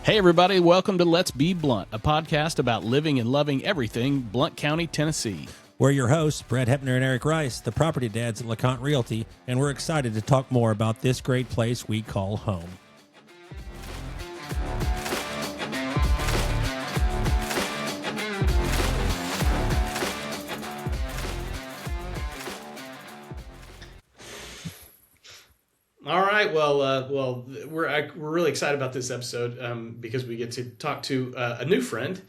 Hey, everybody, welcome to Let's Be Blunt, a podcast about living and loving everything Blount County, Tennessee. We're your hosts, Brett Hepner and Eric Rice, the property dads at LeConte Realty, and we're excited to talk more about this great place we call home. All right. Well, we're really excited about this episode because we get to talk to a new friend,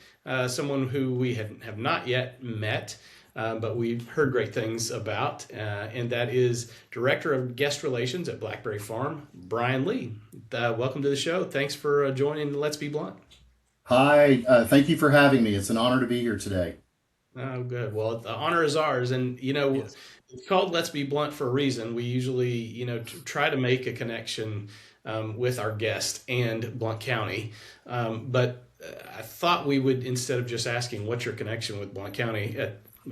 someone who we have not yet met, but we've heard great things about, and that is Director of Guest Relations at Blackberry Farm, Brian Lee. Welcome to the show. Thanks for joining Let's Be Blunt. Hi. Thank you for having me. It's an honor to be here today. Oh, good. Well, the honor is ours, and Yes. It's called Let's Be Blunt for a reason. We usually, try to make a connection with our guest and Blount County. But I thought we would, instead of just asking what's your connection with Blount County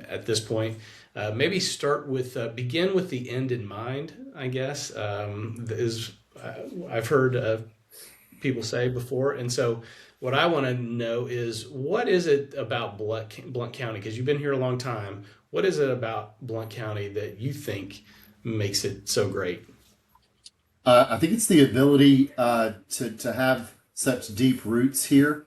at this point, maybe start with, begin with the end in mind, I guess, I've heard people say before. And so what I want to know is, what is it about Blount County? Because you've been here a long time. What is it about Blount County that you think makes it so great? I think it's the ability to have such deep roots here.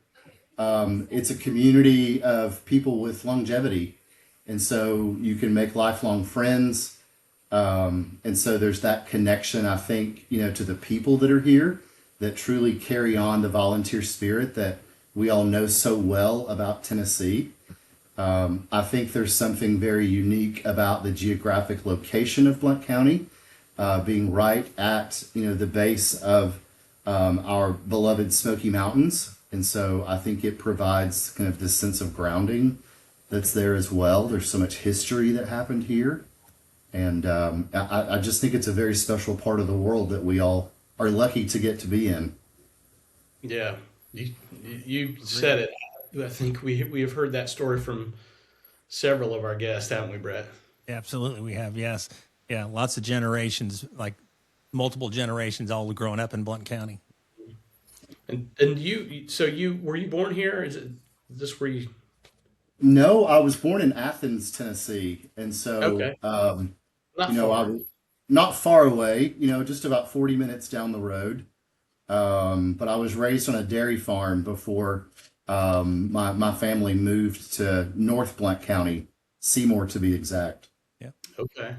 It's a community of people with longevity, and so you can make lifelong friends. And so there's that connection, I think, to the people that are here that truly carry on the volunteer spirit that we all know so well about Tennessee. I think there's something very unique about the geographic location of Blount County, being right at the base of our beloved Smoky Mountains, and so I think it provides kind of this sense of grounding that's there as well. There's so much history that happened here, and I just think it's a very special part of the world that we all are lucky to get to be in. Yeah, you said it. I think we have heard that story from several of our guests, haven't we, Brett? Absolutely, we have, yes. Yeah, lots of generations, like multiple generations, all growing up in Blount County. And you were you born here? Is this where you? No, I was born in Athens, Tennessee, and so Okay, not I far. was not far away. Just about 40 minutes down the road. But I was raised on a dairy farm before my family moved to North Blount County, Seymour to be exact. Yeah. Okay.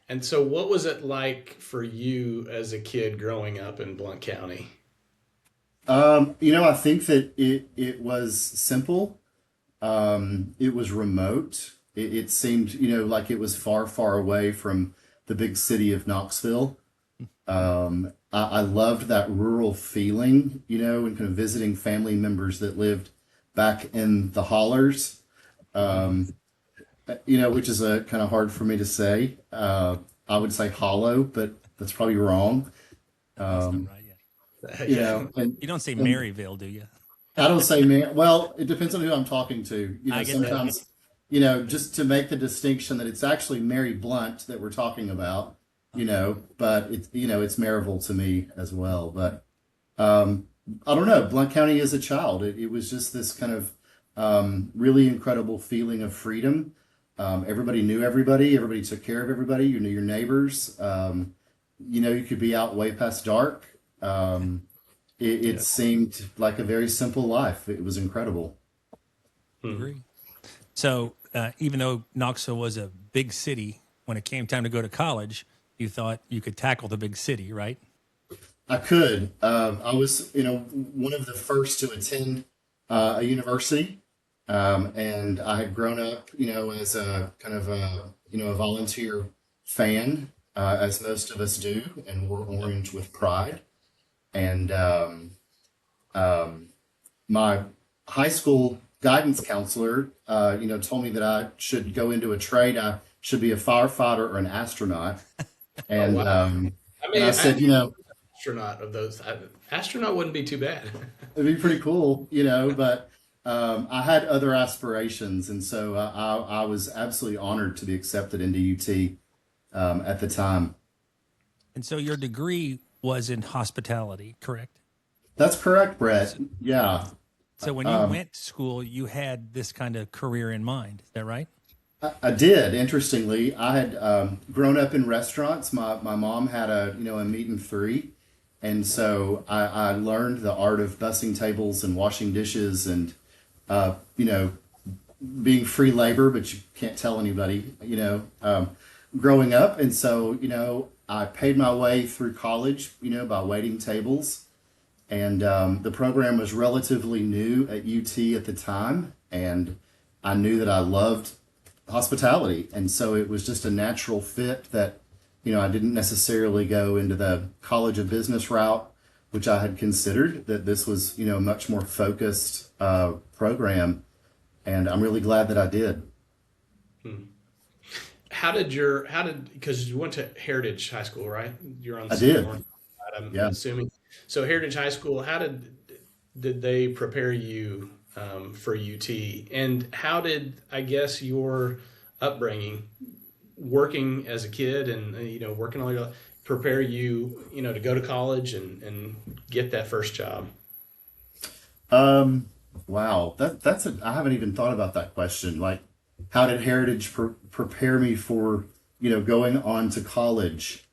And so, what was it like for you as a kid growing up in Blount County? I think that it was simple. It was remote. It seemed, like it was far, far away from the big city of Knoxville. I loved that rural feeling, and kind of visiting family members that lived back in the hollers, which is a kind of hard for me to say. I would say hollow, but that's probably wrong. That's not Um, right, yeah. and, You don't say and Maryville, do you? I don't say man. Well, it depends on who I'm talking to. I get that. Sometimes, just to make the distinction that it's actually Mary Blunt that we're talking about, but it's Maryville to me as well. But I don't know. Blount County as a child, it was just this kind of really incredible feeling of freedom. Everybody knew everybody. Everybody took care of everybody. You knew your neighbors. You could be out way past dark. It Yeah, seemed like a very simple life. It was incredible. Hmm. agree. So even though Knoxville was a big city, when it came time to go to college, you thought you could tackle the big city, right? I could. I was, one of the first to attend a university, and I had grown up, as a kind of a volunteer fan, as most of us do, and wore orange with pride. And my high school guidance counselor, told me that I should go into a trade. I should be a firefighter or an astronaut. Oh, And wow. I and mean, I I said, astronaut of those. Astronaut wouldn't be too bad. it'd be pretty cool, but I had other aspirations, and so I was absolutely honored to be accepted into UT at the time. And so your degree was in hospitality, correct? That's correct, Brett. Yeah. So when you went to school, you had this kind of career in mind. Is that right? I did. Interestingly, I had grown up in restaurants. My mom had a meat and three, and so I learned the art of bussing tables and washing dishes and uh, you know being free labor, but you can't tell anybody. Growing up, and so I paid my way through college. By waiting tables, and the program was relatively new at UT at the time, and I knew that I loved hospitality, and so it was just a natural fit that I didn't necessarily go into the College of Business route, which I had considered. That this was a much more focused program, and I'm really glad that I did. Because you went to Heritage High School, right? You're on the I same did. one, I'm Yeah. assuming. So Heritage High School, how did they prepare you for UT? And how did, I guess, your upbringing, working as a kid and working all your life, prepare you, to go to college and get that first job? Um, wow, I haven't even thought about that question. Like, how did Heritage prepare me for going on to college?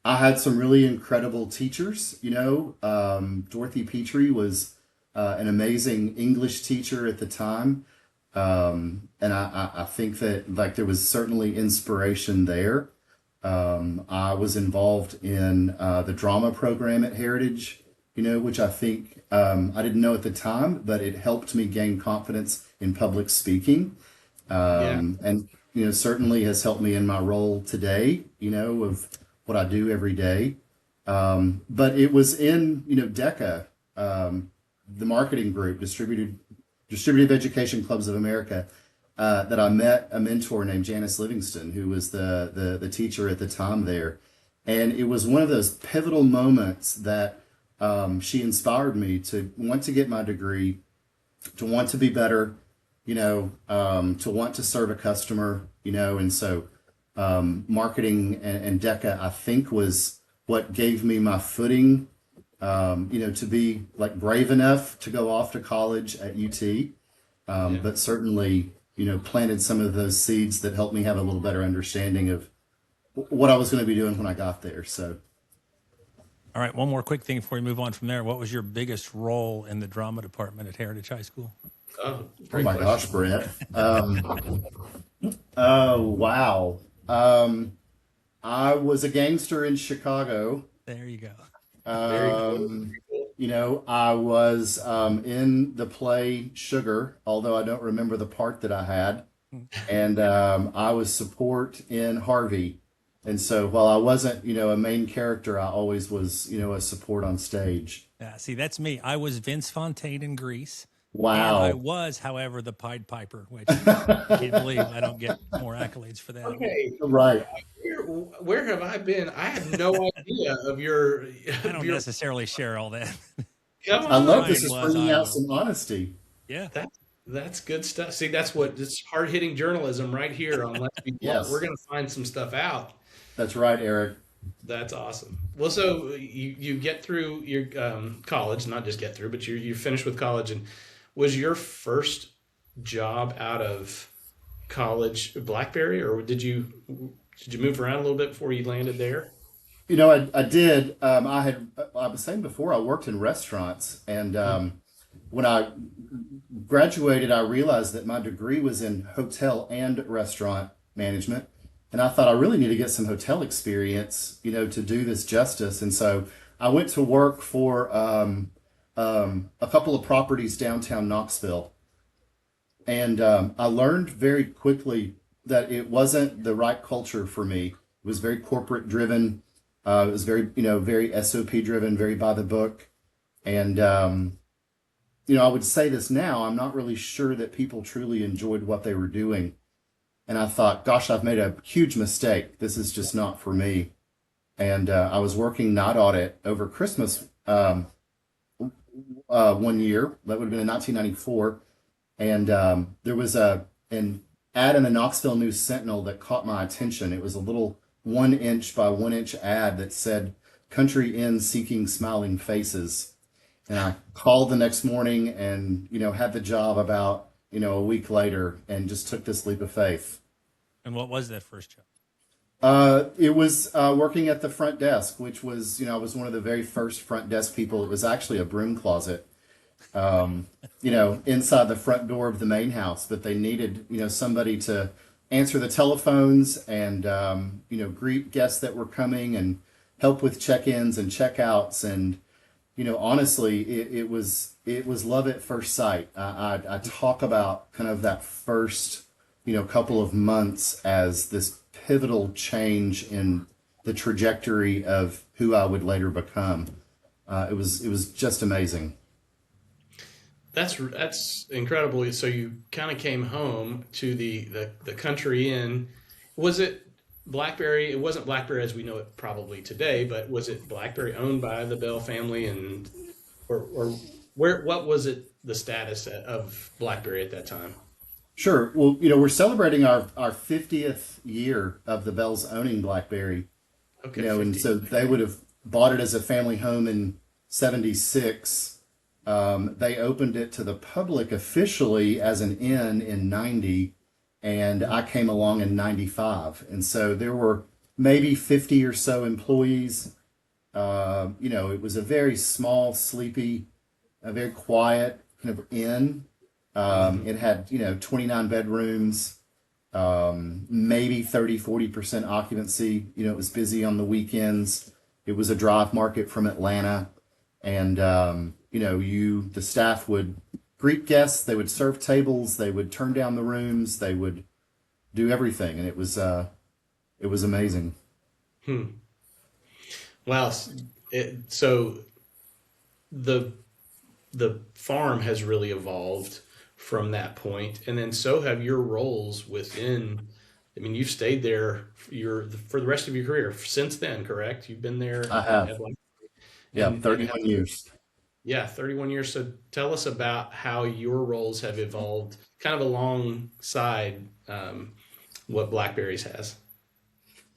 I had some really incredible teachers. Dorothy Petrie was an amazing English teacher at the time. And I think that like there was certainly inspiration there. I was involved in the drama program at Heritage, which I think I didn't know at the time, but it helped me gain confidence in public speaking. Yeah. And certainly has helped me in my role today, of what I do every day. But it was in DECA, the marketing group, Distributive Education Clubs of America, that I met a mentor named Janice Livingston, who was the teacher at the time there. And it was one of those pivotal moments that she inspired me to want to get my degree, to want to be better, to want to serve a customer, and so marketing and DECA, I think, was what gave me my footing, to be like brave enough to go off to college at UT, Yeah. but certainly, planted some of those seeds that helped me have a little better understanding of what I was going to be doing when I got there. So, All right, one more quick thing before we move on from there. What was your biggest role in the drama department at Heritage High School? Oh, oh great my question. gosh, Brett. Oh, wow. I was a gangster in Chicago. There you go. Very cool. Um, Very cool. I was in the play Sugar, although I don't remember the part that I had. And I was support in Harvey. And so while I wasn't, a main character, I always was, a support on stage. Yeah, see, that's me. I was Vince Fontaine in Grease. And I Wow. was, however, the Pied Piper, which I can't believe I don't get more accolades for that. Okay, Right. where have I been? I have no idea of your I of don't your. necessarily share all that. Come I love on, this Ryan is was, bringing I out will. some honesty. Yeah. that's good stuff. See, it's hard hitting journalism right here on Let's Be Blunt. We're Yes, gonna find some stuff out. that's right, Eric. That's awesome. Well, so you get through your college, not just get through, but you finish with college, and was your first job out of college Blackberry, or did you move around a little bit before you landed there? I did. I was saying before, I worked in restaurants, and when I graduated, I realized that my degree was in hotel and restaurant management. And I thought I really need to get some hotel experience, to do this justice. And so I went to work for a couple of properties downtown Knoxville. And I learned very quickly that it wasn't the right culture for me. It was very corporate driven. It was very SOP driven, very by the book. And I would say this now, I'm not really sure that people truly enjoyed what they were doing. And I thought, gosh, I've made a huge mistake. This is just not for me. And I was working night audit over Christmas one year. That would have been in 1994. And there was an ad in the Knoxville News Sentinel that caught my attention. It was a little 1 inch by 1 inch ad that said, Country Inn Seeking Smiling Faces. And I called the next morning and, had the job about, a week later and just took this leap of faith. And what was that first job? It was working at the front desk, which was, I was one of the very first front desk people. It was actually a broom closet, inside the front door of the main house. But they needed, somebody to answer the telephones and, greet guests that were coming and help with check-ins and check-outs. And, honestly, it was love at first sight. I talk about kind of that first, couple of months as this pivotal change in the trajectory of who I would later become. It was just amazing. That's incredible. So you kind of came home to the Country Inn. Was it Blackberry? It wasn't Blackberry as we know it probably today, but was it Blackberry owned by the Bell family, and or what was it, the status of Blackberry at that time? Sure. Well, we're celebrating our 50th year of the Bells owning Blackberry. Okay. And so they would have bought it as a family home in 76. They opened it to the public officially as an inn in 90, and I came along in 95. And so there were maybe 50 or so employees. It was a very small, sleepy, a very quiet kind of inn. It had, 29 bedrooms, maybe 40% occupancy. It was busy on the weekends. It was a drive market from Atlanta. And, the staff would greet guests. They would serve tables. They would turn down the rooms. They would do everything. And it was amazing. Wow. So the farm has really evolved from that point, and then so have your roles within. I mean, you've stayed there for the rest of your career since then, correct? You've been there. I have. Yeah, 31 years. Yeah, 31 years. So tell us about how your roles have evolved, kind of alongside what Blackberry's has.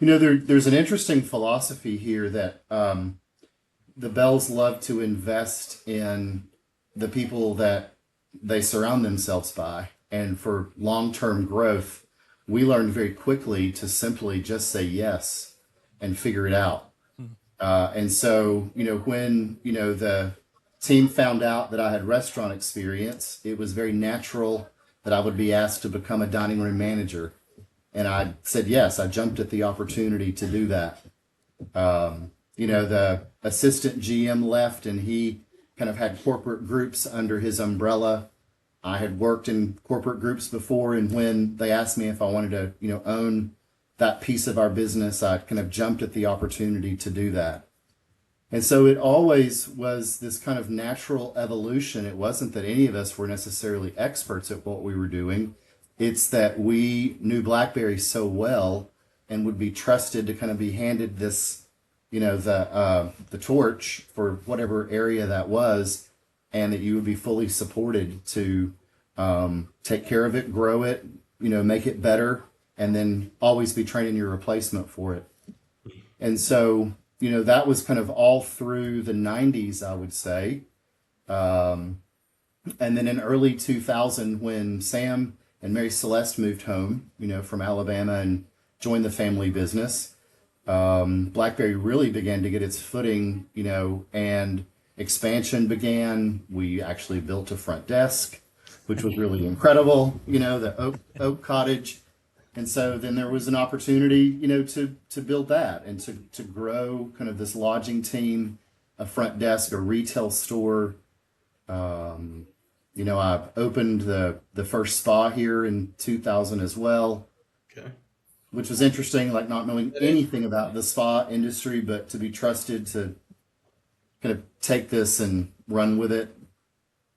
There's an interesting philosophy here that the Bells love to invest in the people that they surround themselves by. And for long-term growth, we learned very quickly to simply just say yes and figure it out. And so, when, the team found out that I had restaurant experience, it was very natural that I would be asked to become a dining room manager. And I said yes. I jumped at the opportunity to do that. The assistant GM left, and he kind of had corporate groups under his umbrella. I had worked in corporate groups before, and when they asked me if I wanted to, own that piece of our business, I kind of jumped at the opportunity to do that. And so it always was this kind of natural evolution. It wasn't that any of us were necessarily experts at what we were doing. It's that we knew Blackberry so well and would be trusted to kind of be handed this, the torch for whatever area that was, and that you would be fully supported to take care of it, grow it, make it better, and then always be training your replacement for it. And so, that was kind of all through the 90s, I would say. And then in early 2000, when Sam and Mary Celeste moved home, from Alabama and joined the family business, Blackberry really began to get its footing, and expansion began. We actually built a front desk, which was really incredible, the oak cottage. And so then there was an opportunity, to build that and to grow kind of this lodging team, a front desk, a retail store. I opened the first spa here in 2000 as well. Okay. Which was interesting, like not knowing anything about the spa industry, but to be trusted to kind of take this and run with it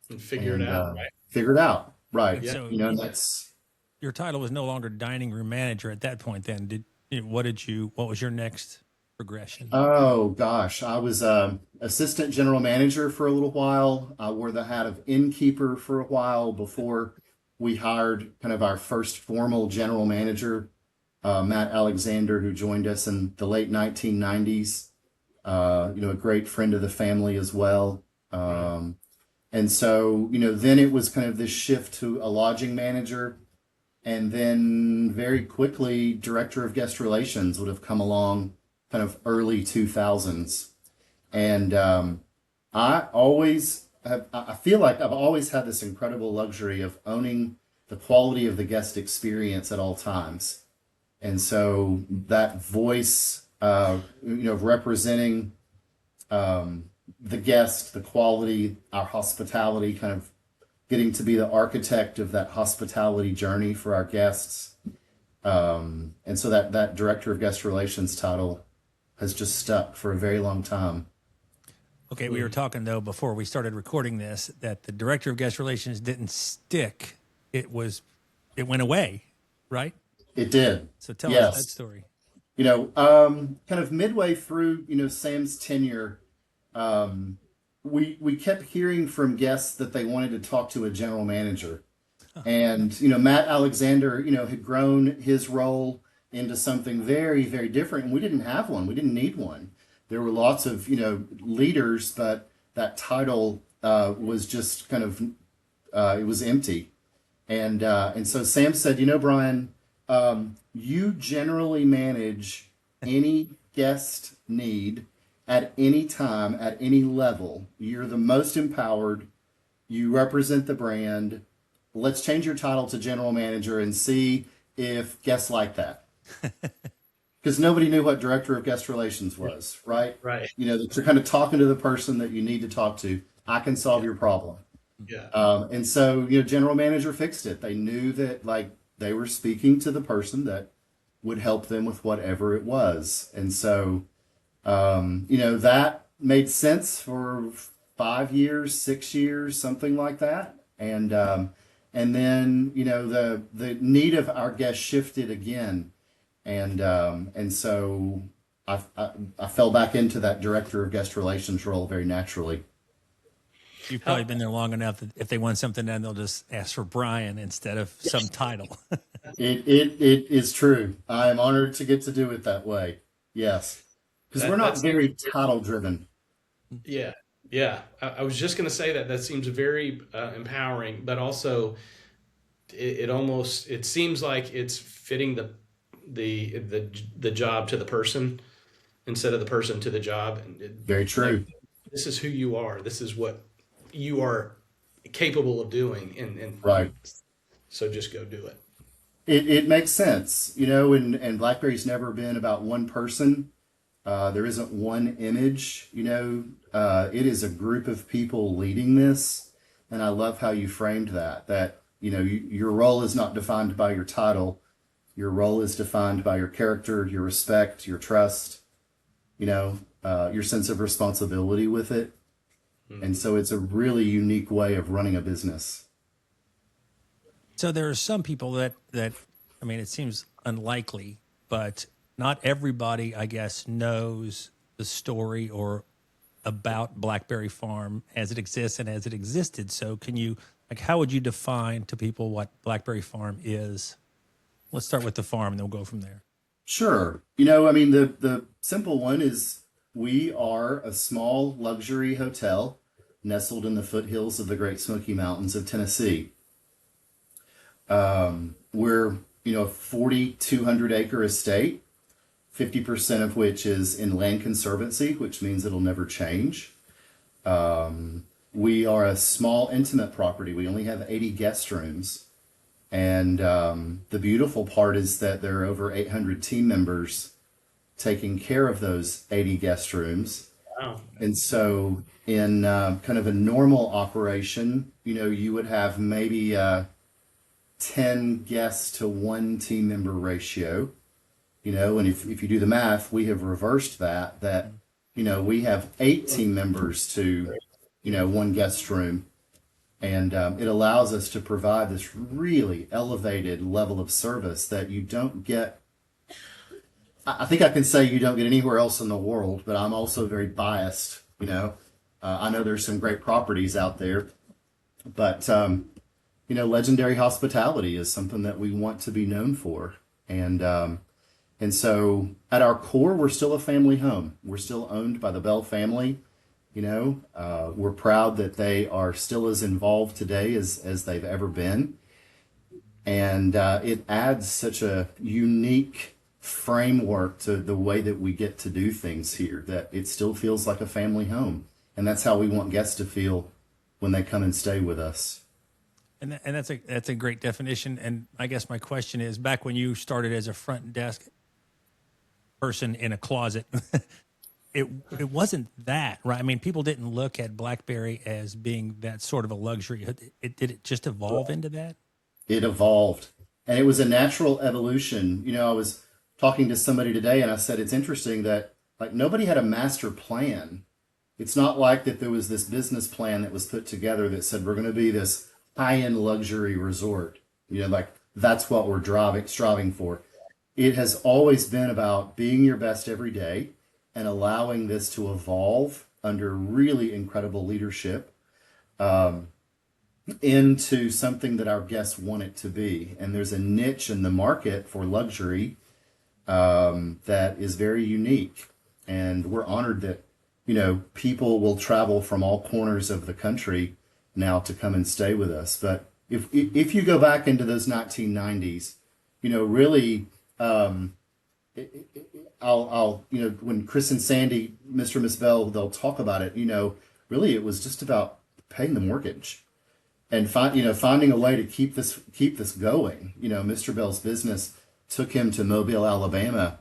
and figure it out, right? Figure it out, right? So that's your title was no longer dining room manager at that point. Then what was your next progression? Oh gosh, I was assistant general manager for a little while. I wore the hat of innkeeper for a while before we hired kind of our first formal general manager, Matt Alexander, who joined us in the late 1990s. a great friend of the family as well. And so, then it was kind of this shift to a lodging manager. And then very quickly, director of guest relations would have come along kind of early 2000s. And I feel like I've always had this incredible luxury of owning the quality of the guest experience at all times. And so that voice, representing the guest, the quality, our hospitality, kind of getting to be the architect of that hospitality journey for our guests. And so that director of guest relations title has just stuck for a very long time. Okay, we were talking though before we started recording this that the director of guest relations didn't stick. It went away, right? It did. So tell us that story. Kind of midway through, Sam's tenure, we kept hearing from guests that they wanted to talk to a general manager. And, Matt Alexander, had grown his role into something very, very different. And we didn't have one. We didn't need one. There were lots of, leaders, but that title was just kind of, it was empty. And so Sam said, Brian, you generally manage any guest need at any time, at any level. You're the most empowered. You represent the brand. Let's change your title to general manager and see if guests like that. Because nobody knew what director of guest relations was, right? Right. That you're kind of talking to the person that you need to talk to. I can solve your problem. Yeah. And so, general manager fixed it. They knew that they were speaking to the person that would help them with whatever it was. And so, that made sense for 5 years, 6 years, something like that. And then, the need of our guests shifted again. And so I fell back into that director of guest relations role very naturally. You've probably been there long enough that if they want something done, they'll just ask for Brian instead of some title. It is true. I am honored to get to do it that way. Yes. Because we're not very title driven. Yeah. Yeah. I was just going to say that seems very empowering, but also it seems like it's fitting the job to the person instead of the person to the job. Very true. This is who you are. This is what you are capable of doing. And right. So just go do it. It makes sense, and BlackBerry's never been about one person. There isn't one image, it is a group of people leading this. And I love how you framed that, your role is not defined by your title. Your role is defined by your character, your respect, your trust, your sense of responsibility with it. Mm-hmm. And so it's a really unique way of running a business. So there are some people that it seems unlikely, but not everybody, I guess, knows the story or about Blackberry Farm as it exists and as it existed. So can you, how would you define to people what Blackberry Farm is? Let's start with the farm and then we'll go from there. Sure. The simple one is we are a small luxury hotel nestled in the foothills of the Great Smoky Mountains of Tennessee. We're, a 4,200 acre estate, 50% of which is in land conservancy, which means it'll never change. We are a small, intimate property. We only have 80 guest rooms. And the beautiful part is that there are over 800 team members taking care of those 80 guest rooms. Wow. And so in kind of a normal operation, you would have maybe 10 guests to 1 team member ratio, and if you do the math, we have reversed that, we have 8 team members to, 1 guest room. And it allows us to provide this really elevated level of service that you don't get. I think I can say you don't get anywhere else in the world, but I'm also very biased. I know there's some great properties out there, but, legendary hospitality is something that we want to be known for. And And so at our core, we're still a family home. We're still owned by the Bell family. We're proud that they are still as involved today as they've ever been. And it adds such a unique framework to the way that we get to do things here that it still feels like a family home. And that's how we want guests to feel when they come and stay with us. And that's a great definition. And I guess my question is, back when you started as a front desk person in a closet, it wasn't that, right? I mean, people didn't look at Blackberry as being that sort of a luxury. Did it just evolve into that? It evolved, and it was a natural evolution. I was talking to somebody today, and I said it's interesting that like nobody had a master plan. It's not like that there was this business plan that was put together that said we're going to be this high-end luxury resort. Like that's what we're striving for. It has always been about being your best every day and allowing this to evolve under really incredible leadership into something that our guests want it to be. And there's a niche in the market for luxury that is very unique. And we're honored that, people will travel from all corners of the country now to come and stay with us. But if you go back into those 1990s, really, when Chris and Sandy, Mr. and Miss Bell, they'll talk about it, really it was just about paying the mortgage and finding a way to keep this going. Mr. Bell's business took him to Mobile, Alabama,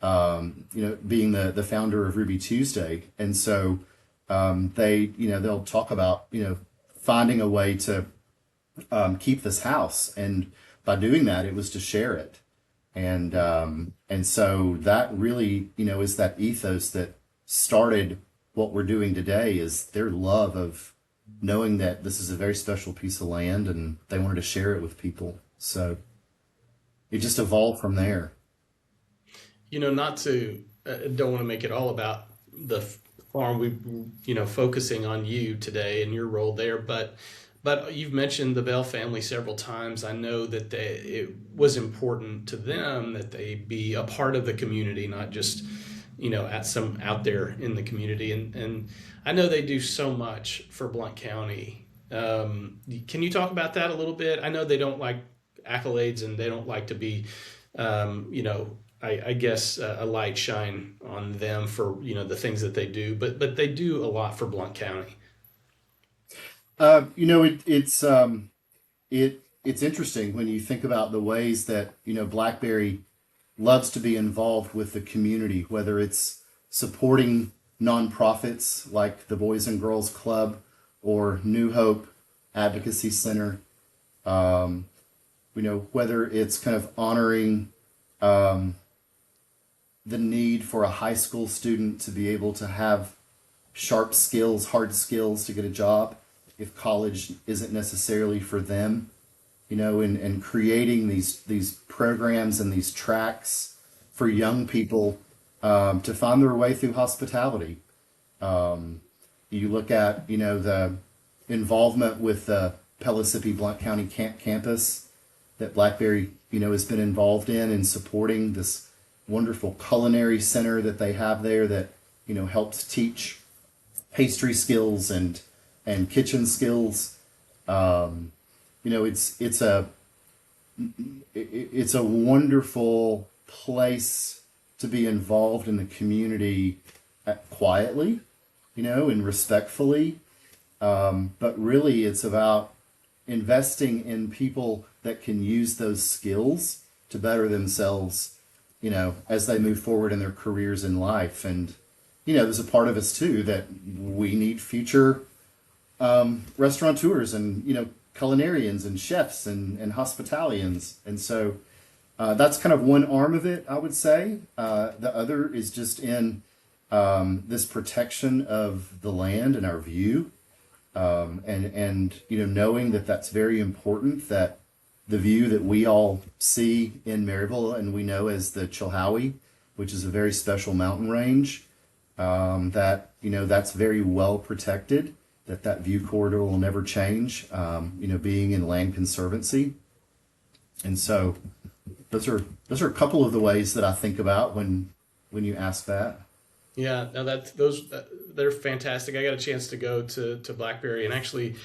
being the founder of Ruby Tuesday. And so they'll talk about, finding a way to keep this house. And by doing that, it was to share it. And so that really, is that ethos that started what we're doing today, is their love of knowing that this is a very special piece of land and they wanted to share it with people. So it just evolved from there. Not to, don't want to make it all about the farm. We, focusing on you today and your role there, but you've mentioned the Bell family several times. I know that it was important to them that they be a part of the community, not just, out there in the community. And I know they do so much for Blount County. Can you talk about that a little bit? I know they don't like accolades and they don't like to be, I guess a light shine on them for, the things that they do, but they do a lot for Blount County. It's interesting when you think about the ways that, Blackberry loves to be involved with the community, whether it's supporting nonprofits like the Boys and Girls Club or New Hope Advocacy Center, whether it's kind of honoring the need for a high school student to be able to have sharp skills, hard skills to get a job if college isn't necessarily for them, and creating these programs and these tracks for young people to find their way through hospitality. You look at, the involvement with the Pellissippi Blount County campus that Blackberry, has been involved in supporting this wonderful culinary center that they have there that, helps teach pastry skills and kitchen skills. It's a wonderful place to be involved in the community quietly, and respectfully. But really it's about investing in people that can use those skills to better themselves, as they move forward in their careers in life. And, there's a part of us too that we need future restaurateurs and, culinarians and chefs and hospitalians. And so that's kind of one arm of it, I would say. The other is just in this protection of the land and our view. And knowing that that's very important, that the view that we all see in Maryville and we know as the Chilhowie, which is a very special mountain range, that's very well protected, that view corridor will never change, being in land conservancy. And so those are a couple of the ways that I think about when you ask that. Yeah, no, those they're fantastic. I got a chance to go to Blackberry, and actually,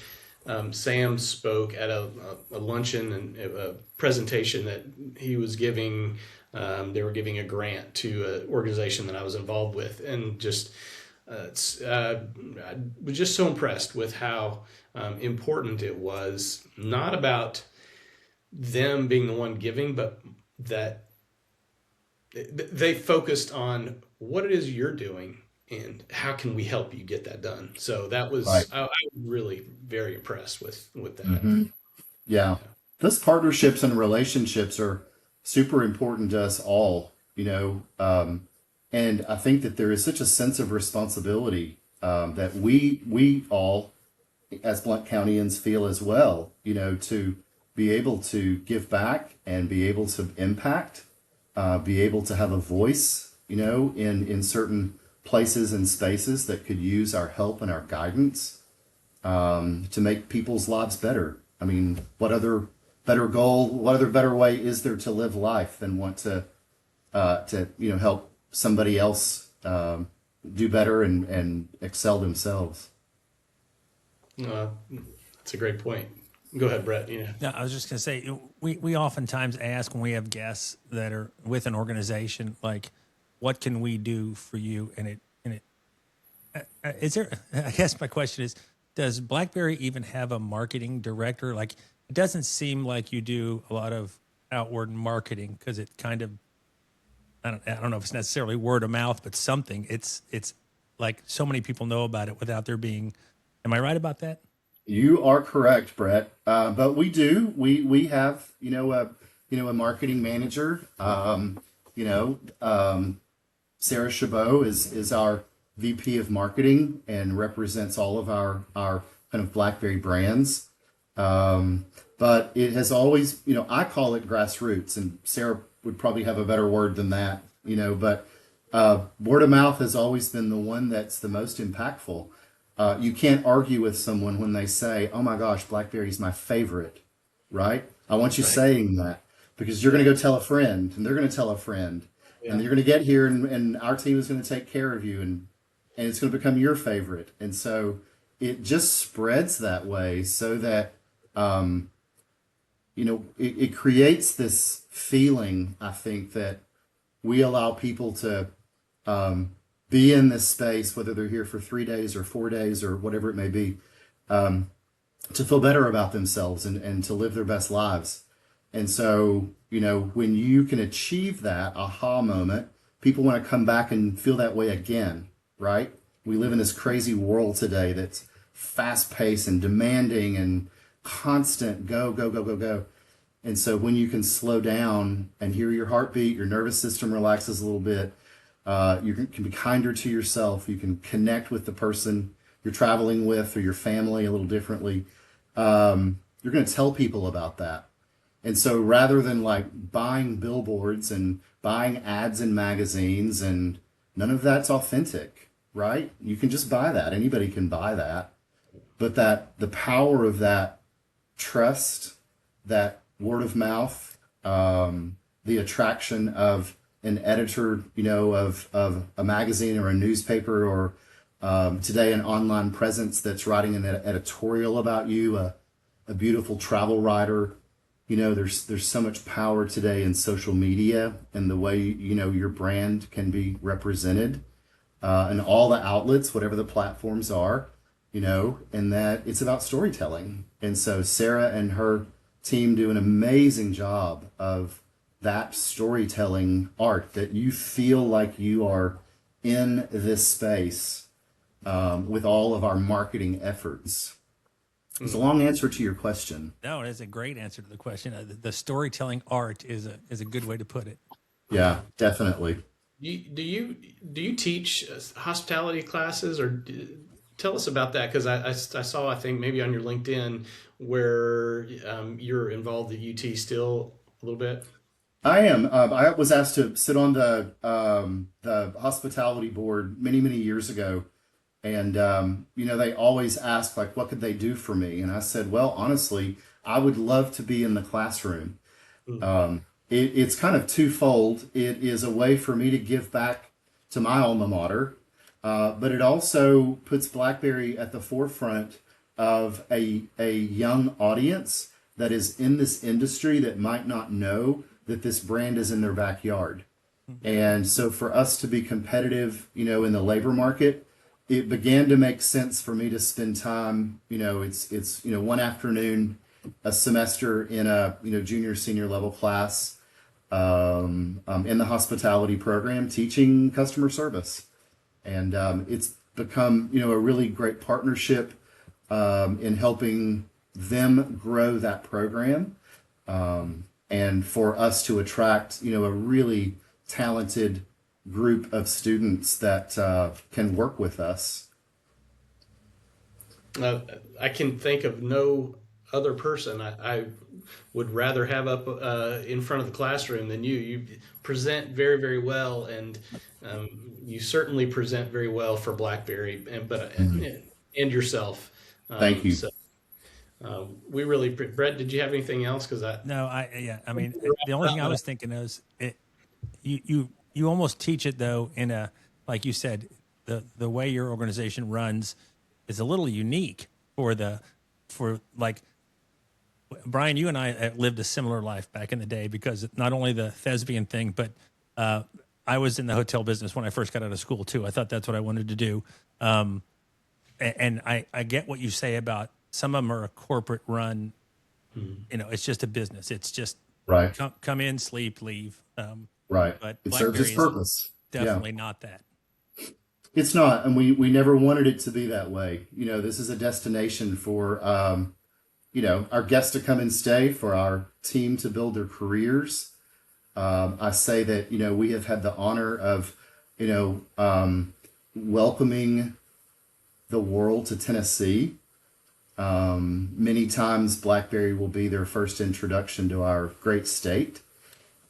Sam spoke at a luncheon and a presentation that he was giving. They were giving a grant to an organization that I was involved with, and just I was just so impressed with how important it was. Not about them being the one giving, but that they focused on what it is you're doing and how can we help you get that done. So that Right. was I was really very impressed with that. Hmm. Yeah. Those partnerships and relationships are super important to us all, and I think that there is such a sense of responsibility that we all, as Blount Countyans, feel as well, to be able to give back and be able to impact, be able to have a voice, in certain places and spaces that could use our help and our guidance to make people's lives better. I mean, what other better goal, what other better way is there to live life than want to help somebody else do better and excel themselves? That's a great point. Go ahead, Brett. Yeah. No, I was just going to say, we oftentimes ask when we have guests that are with an organization, like, what can we do for you? Is there, I guess my question is, does BlackBerry even have a marketing director? Like, it doesn't seem like you do a lot of outward marketing because it kind of, I don't know if it's necessarily word of mouth, but something. It's like so many people know about it without there being, am I right about that? You are correct, Brett. But we have a marketing manager. Sarah Chabot is our VP of marketing and represents all of our kind of BlackBerry brands. But it has always, I call it grassroots, and Sarah would probably have a better word than that, but word of mouth has always been the one that's the most impactful. You can't argue with someone when they say, "Oh my gosh, BlackBerry's my favorite," right? I want you saying that because you're going to go tell a friend, and they're going to tell a friend, and Yeah. you're going to get here, and our team is going to take care of you, and it's going to become your favorite. And so it just spreads that way so that, it creates this feeling, I think, that we allow people to be in this space, whether they're here for 3 days or 4 days or whatever it may be, to feel better about themselves and to live their best lives. And so, when you can achieve that aha moment, people want to come back and feel that way again, right? We live in this crazy world today that's fast paced and demanding and constant go, go, go, go, go. And so when you can slow down and hear your heartbeat, your nervous system relaxes a little bit, you can be kinder to yourself. You can connect with the person you're traveling with or your family a little differently. You're going to tell people about that. And so rather than like buying billboards and buying ads in magazines, and none of that's authentic, right? You can just buy that. Anybody can buy that. But that the power of that trust, that word of mouth, the attraction of an editor, of a magazine or a newspaper, or today an online presence that's writing an editorial about you, a beautiful travel writer. There's so much power today in social media and the way, your brand can be represented, and all the outlets, whatever the platforms are, and that it's about storytelling. And so Sarah and her team do an amazing job of that storytelling art, that you feel like you are in this space with all of our marketing efforts. It's a long answer to your question. No, it's a great answer to the question. The storytelling art is a good way to put it. Yeah, definitely. Do you teach hospitality classes, or tell us about that? Because I saw, I think maybe on your LinkedIn where you're involved at UT still a little bit. I am. I was asked to sit on the hospitality board many, many years ago. And, they always ask, like, what could they do for me? And I said, well, honestly, I would love to be in the classroom. it's kind of twofold. It is a way for me to give back to my alma mater, but it also puts BlackBerry at the forefront of a young audience that is in this industry that might not know that this brand is in their backyard. And so for us to be competitive, in the labor market, it began to make sense for me to spend time, it's one afternoon a semester in a junior senior level class in the hospitality program teaching customer service. And it's become a really great partnership in helping them grow that program, and for us to attract a really talented group of students that can work with us. I can think of no other person I would rather have up in front of the classroom than you. You present very, very well, and you certainly present very well for BlackBerry, and yourself. Thank you. So, we really, Brett, did you have anything else? Because No, I mean, the only thing I was thinking is you almost teach it though in a, like you said, the way your organization runs is a little unique for like Brian, you and I lived a similar life back in the day, because not only the thespian thing, but I was in the hotel business when I first got out of school too. I thought that's what I wanted to do. And I get what you say about some of them are a corporate run. It's just a business. It's just Right. come in, sleep, leave. Right. But It serves its BlackBerry purpose. is definitely not that. It's not, and we never wanted it to be that way. This is a destination for our guests to come and stay, for our team to build their careers. I say that we have had the honor of welcoming the world to Tennessee. Many times BlackBerry will be their first introduction to our great state,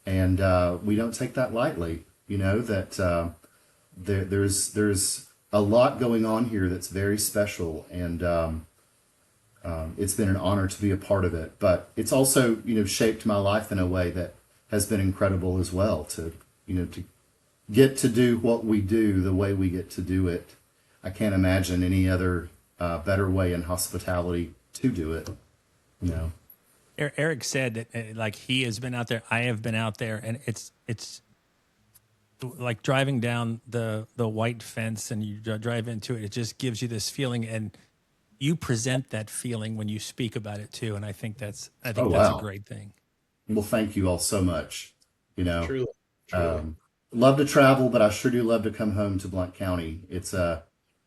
and we don't take that lightly. That there's a lot going on here that's very special, and it's been an honor to be a part of it. But it's also shaped my life in a way that has been incredible as well. To to get to do what we do the way we get to do it. I can't imagine any other better way in hospitality to do it. Eric said that like he has been out there, I have been out there, and it's like driving down the white fence and you drive into it. It just gives you this feeling, and you present that feeling when you speak about it too. And I think that's a great thing. Well, thank you all so much. truly. Love to travel, but I sure do love to come home to Blount County. It's a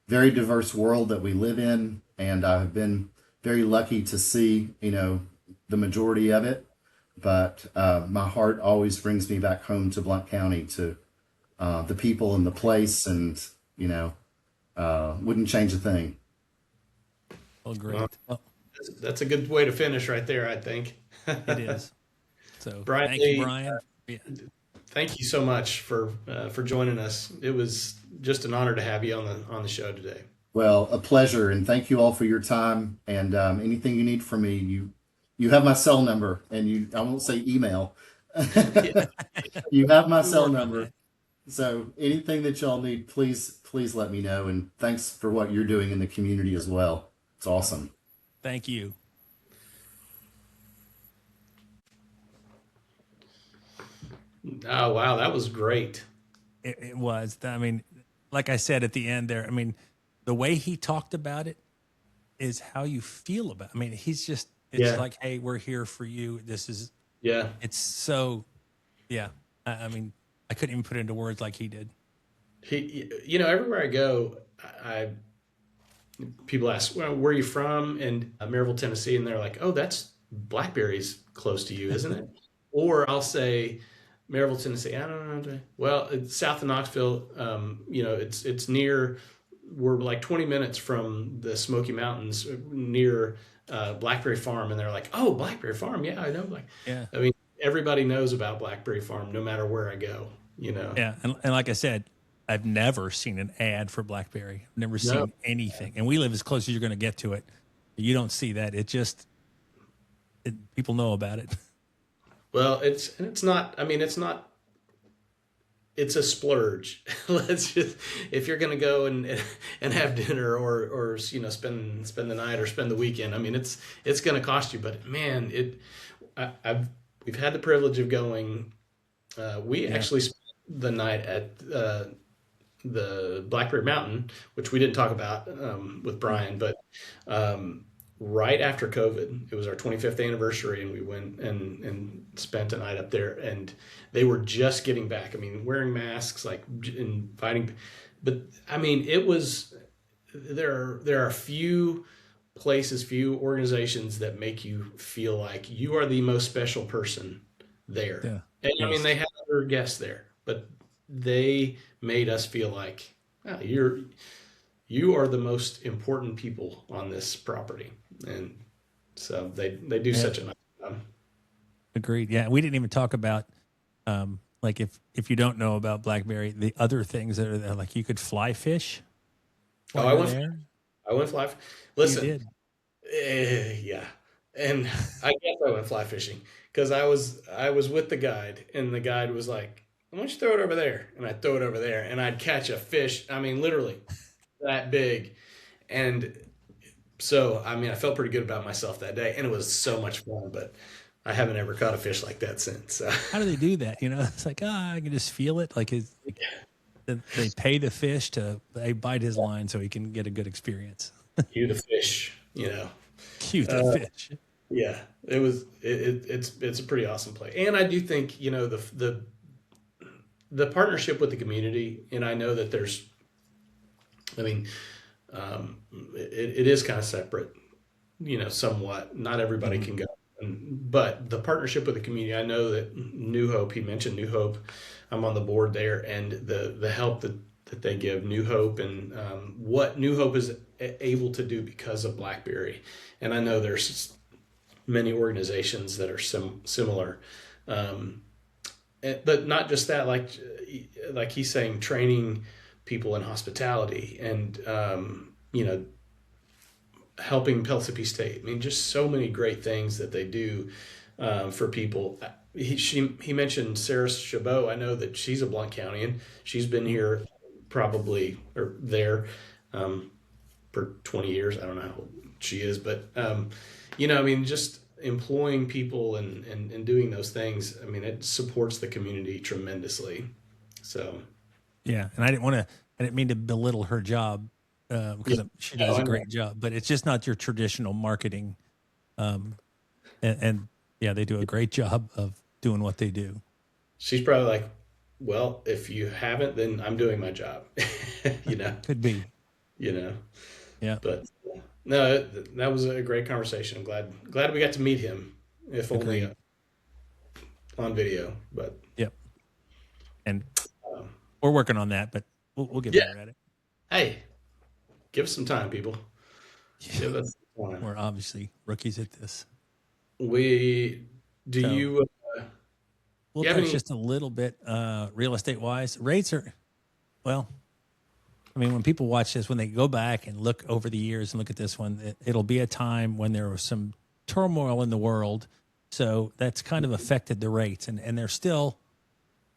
very diverse world that we live in, and I've been very lucky to see, the majority of it. But my heart always brings me back home to Blount County, to the people and the place, and, wouldn't change a thing. Well, great. That's a good way to finish right there, I think. It is. So Brian thank Lee, you, Brian. Thank you so much for joining us. It was just an honor to have you on the show today. Well, a pleasure, and thank you all for your time. And anything you need from me, you have my cell number, and I won't say email. You have my cell number. So anything that y'all need, please let me know. And thanks for what you're doing in the community as well. It's awesome. Thank you. Oh, wow. That was great. It was. I mean, like I said at the end there, I mean, the way he talked about it is how you feel about it. I mean, it's like, hey, we're here for you. This is, it's so, I mean, I couldn't even put it into words like he did. Everywhere I go, people ask, well, where are you from? And Maryville, Tennessee. And they're like, oh, that's BlackBerry's close to you, isn't it? Or I'll say, Maryville, Tennessee. I don't know. Well, it's south of Knoxville. It's near. We're like 20 minutes from the Smoky Mountains, near Blackberry Farm, and they're like, "Oh, Blackberry Farm, yeah, I know." I mean, everybody knows about Blackberry Farm, no matter where I go. Yeah, and like I said, I've never seen an ad for BlackBerry. I've never seen anything, and we live as close as you're going to get to it. You don't see that. People know about it. Well, it's not. I mean, it's not. It's a splurge. Let's just, if you're going to go and have dinner or spend the night or spend the weekend. I mean, it's going to cost you. But man, we've had the privilege of going. We actually spent the night at the Blackberry Mountain, which we didn't talk about with Brian, but right after COVID, it was our 25th anniversary, and we went and spent a night up there, and they were just getting back. I mean, wearing masks, like inviting, but I mean, it was there are few places, few organizations that make you feel like you are the most special person there. Yeah. And I mean, Yes. they had other guests there, but they made us feel like, oh, you are the most important people on this property. And so they do such a nice job. Agreed. Yeah, we didn't even talk about like if you don't know about Blackberry, the other things that are there, like you could fly fish. Oh, while you're there. I went fly. You Listen, did. yeah, and I guess I went fly fishing because I was with the guide, and the guide was like, "Why don't you throw it over there?" And I'd throw it over there, and I'd catch a fish. I mean, literally that big, and so I mean, I felt pretty good about myself that day, and it was so much fun. But I haven't ever caught a fish like that since. So. How do they do that? You know, it's like I can just feel it. Like they pay the fish they bite his line so he can get a good experience. Cue the fish, Cute the fish. Yeah, it's a pretty awesome play, and I do think the partnership with the community, and I know that there's, I mean, it is kind of separate, somewhat. Not everybody can go, but the partnership with the community, I know that New Hope. He mentioned New Hope. I'm on the board there, and the help that they give New Hope, and what New Hope is able to do because of Blackberry. And I know there's many organizations that are similar, but not just that. Like he's saying, training people in hospitality, and helping Pellissippi State. I mean, just so many great things that they do for people. He mentioned Sarah Chabot. I know that she's a Blount Countyan. She's been here probably or there for 20 years. I don't know how old she is, but I mean, just employing people and doing those things. I mean, it supports the community tremendously. So Yeah, and I didn't mean to belittle her job because she does a great job, but it's just not your traditional marketing. And yeah, they do a great job of doing what they do. She's probably like, well, if you haven't, then I'm doing my job. Could be. Yeah. But no, that was a great conversation. I'm glad we got to meet him, if only on video. But Yep. And we're working on that, but we'll get better at it. Hey, give us some time, people. Give us some time. We're obviously rookies at this. We'll touch just a little bit real estate wise. Rates are, well, I mean, when people watch this, when they go back and look over the years and look at this one, it'll be a time when there was some turmoil in the world. So that's kind of affected the rates. And they're still,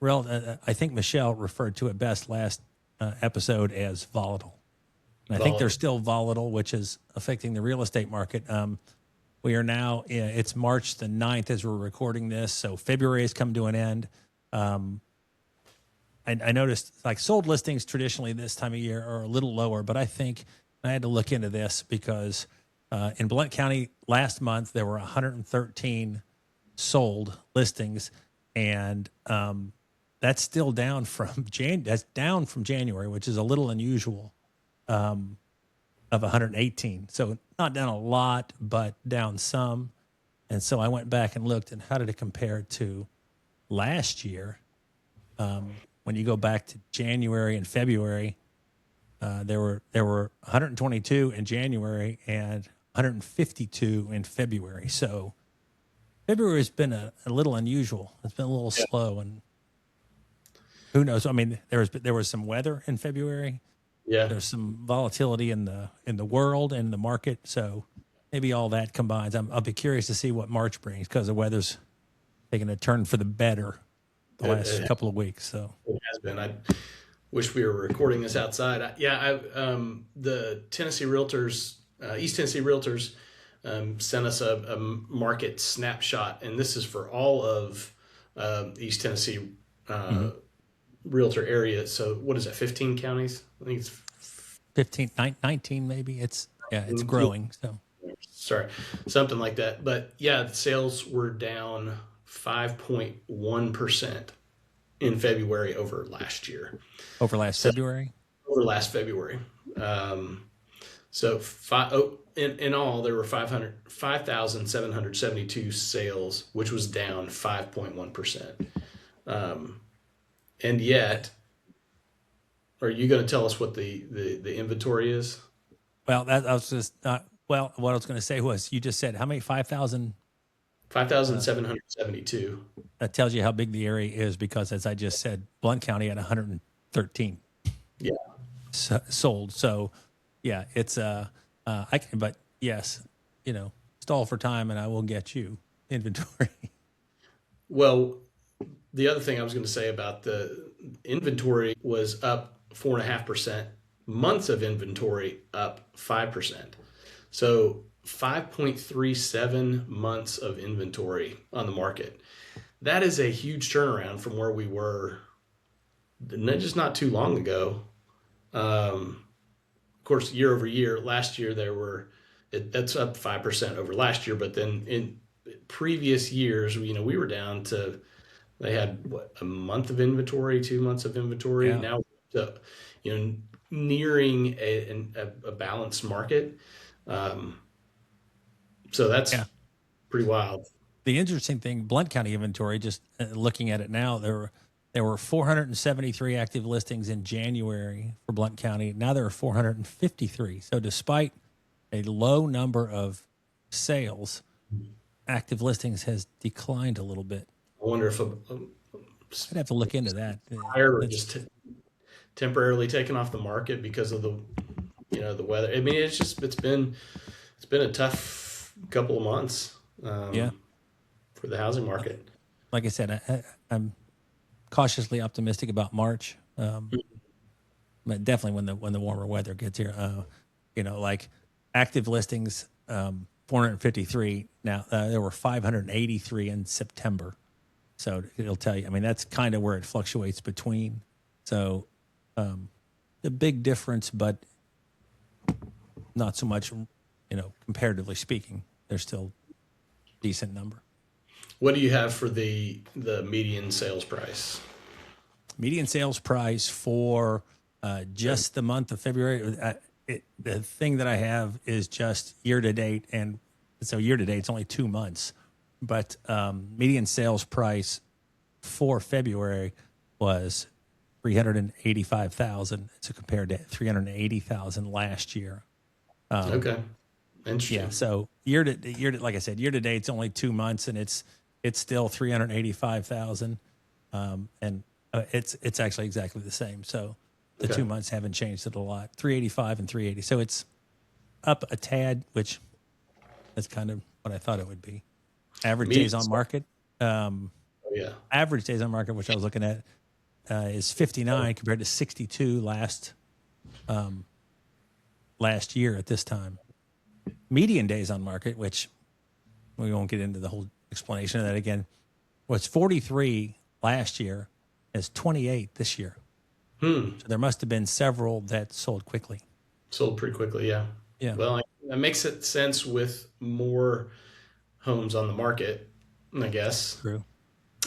I think Michelle referred to it best last episode as volatile. And I think they're still volatile, which is affecting the real estate market. We are now, it's March the 9th as we're recording this. So February has come to an end. I noticed like sold listings traditionally this time of year are a little lower, but I think I had to look into this because in Blount County last month, there were 113 sold listings, and that's still down from January, which is a little unusual, of 118. So not down a lot, but down some. And so I went back and looked, and how did it compare to last year? When you go back to January and February, there were 122 in January and 152 in February. So February has been a little unusual. It's been a little slow, and who knows? I mean, there was some weather in February. Yeah, There's some volatility in the world and the market. So maybe all that combines. I'll be curious to see what March brings because the weather's taken a turn for the better the last It couple of weeks. So has been. I wish we were recording this outside. The Tennessee Realtors, East Tennessee Realtors, sent us a market snapshot, and this is for all of East Tennessee Realtor area. So what is that? 15 counties? I think it's 15, 19 maybe. It's growing. So sorry, something like that. But yeah, the sales were down 5.1% in February over last year. over last February. Over last February. In all, there were 5,772 sales, which was down 5.1%. And yet, are you going to tell us what the inventory is? Well, that I was just what I was going to say was you just said how many 5,000. 5,772. That tells you how big the area is because, as I just said, Blount County had 113 Yeah. sold. So, yeah, it's but yes, stall for time, and I will get you inventory. Well, the other thing I was going to say about the inventory was up 4.5%. Months of inventory up 5%. So 5.37 months of inventory on the market. That is a huge turnaround from where we were just not too long ago. Of course, year over year, last year that's up 5% over last year. But then in previous years, we were down to, they had a month of inventory, 2 months of inventory. Yeah. Now, nearing a balanced market. So that's pretty wild. The interesting thing, Blount County inventory, just looking at it now, there were 473 active listings in January for Blount County. Now there are 453. So despite a low number of sales, active listings has declined a little bit. I wonder if I'd have to look into that. buyer just temporarily taken off the market because of the weather. I mean, it's been a tough couple of months. For the housing market. Like I said, I'm cautiously optimistic about March. But definitely when the warmer weather gets here, like active listings, 453. Now there were 583 in September. So it'll tell you. I mean, that's kind of where it fluctuates between. So the big difference, but not so much. Comparatively speaking, they're still decent number. What do you have for the median sales price? Median sales price for just the month of February. The thing that I have is just year to date, and so year to date it's only 2 months, but median sales price for February was $385,000. It's compared to $380,000 last year. Okay, interesting. Yeah, so year to like I said, year to date it's only 2 months, and it's still $385,000, and it's actually exactly the same. So the 2 months haven't changed it a lot. 385 and 380. So it's up a tad, which is kind of what I thought it would be. Average days on market. Average days on market, which I was looking at, is 59 compared to 62 last year at this time. Median days on market, which we won't get into the whole explanation of that again, was 43 last year, is 28 this year. So there must have been several that sold quickly. Sold pretty quickly, yeah. Yeah. Well, that makes sense with more homes on the market, I guess. True.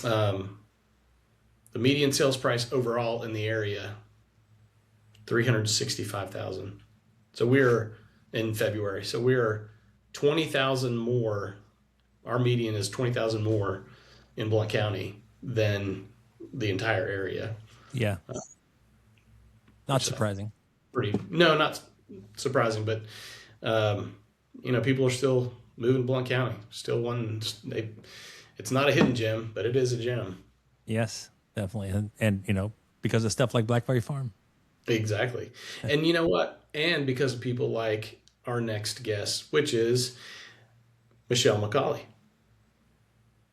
The median sales price overall in the area, $365,000. So we're in February. So we're 20,000 more. Our median is 20,000 more in Blount County than the entire area. Yeah. Not surprising. Not surprising, but people are still moving Blount County. Still it's not a hidden gem, but it is a gem. Yes, definitely. And because of stuff like Blackberry Farm. Exactly. And you know what? And because of people like our next guest, which is Michelle McCauley.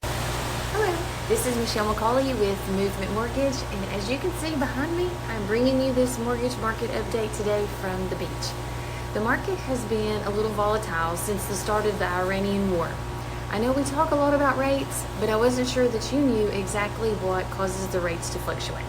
Hello. This is Michelle McCauley with Movement Mortgage, and as you can see behind me, I'm bringing you this mortgage market update today from the beach. The market has been a little volatile since the start of the Iranian war. I know we talk a lot about rates, but I wasn't sure that you knew exactly what causes the rates to fluctuate.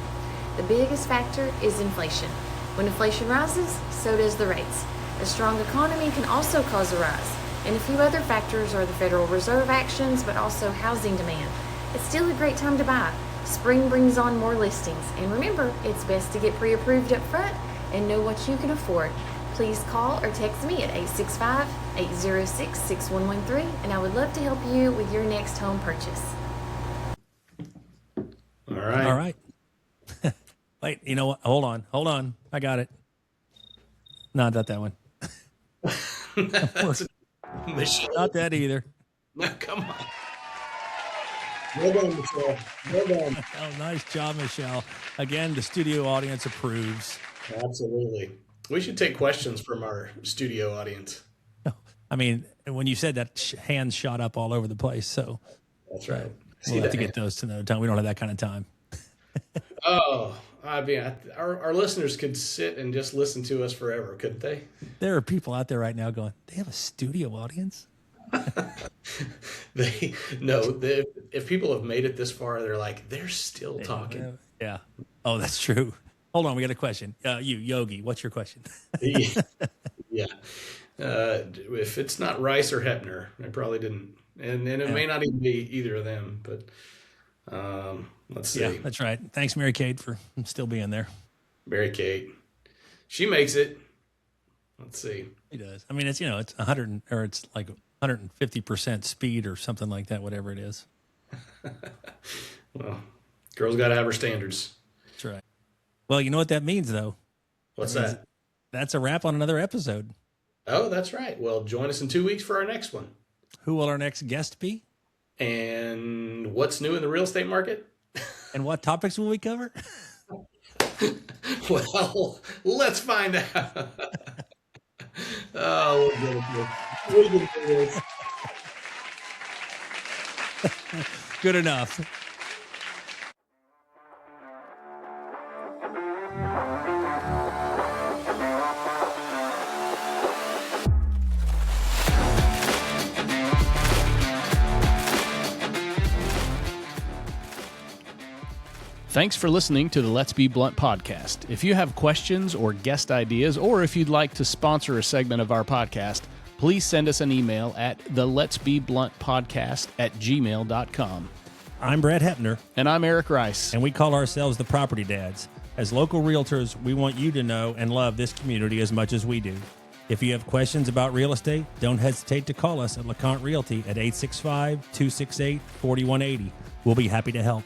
The biggest factor is inflation. When inflation rises, so does the rates. A strong economy can also cause a rise, and a few other factors are the Federal Reserve actions, but also housing demand. It's still a great time to buy. Spring brings on more listings. And remember, it's best to get pre-approved up front and know what you can afford. Please call or text me at 865-806-6113, and I would love to help you with your next home purchase. All right. All right. Wait, you know what? Hold on. I got it. No, not that one. Michelle. Not that either. No, come on. Well done, Michelle. Well done. Oh, nice job, Michelle. Again, the studio audience approves. Absolutely. We should take questions from our studio audience. I mean, when you said that, hands shot up all over the place. So That's right. we'll have to get those to another time. We don't have that kind of time. Oh, I mean, our listeners could sit and just listen to us forever, couldn't they? There are people out there right now going, they have a studio audience? If people have made it this far, they're like, they're still talking. Yeah. Oh, that's true. Hold on, we got a question. Yogi, what's your question? Yeah. If it's not Rice or Hepner, I probably didn't. And it may not even be either of them, but let's see. Yeah, that's right. Thanks, Mary Kate, for still being there. Mary Kate. She makes it. Let's see. He does. I mean, it's, it's 100 or it's like 150% speed or something like that, whatever it is. Well, girl's got to have her standards. That's right. Well, you know what that means, though? What's that? That's a wrap on another episode. Oh, that's right. Well, join us in 2 weeks for our next one. Who will our next guest be? And what's new in the real estate market? And what topics will we cover? Well, let's find out. Oh, we'll get it. This. Good enough. Thanks for listening to the Let's Be Blunt podcast. If you have questions or guest ideas, or if you'd like to sponsor a segment of our podcast, please send us an email at the Let's Be Blunt podcast @gmail.com. I'm Brad Hepner. And I'm Eric Rice. And we call ourselves the Property Dads. As local realtors, we want you to know and love this community as much as we do. If you have questions about real estate, don't hesitate to call us at LeConte Realty at 865-268-4180. We'll be happy to help.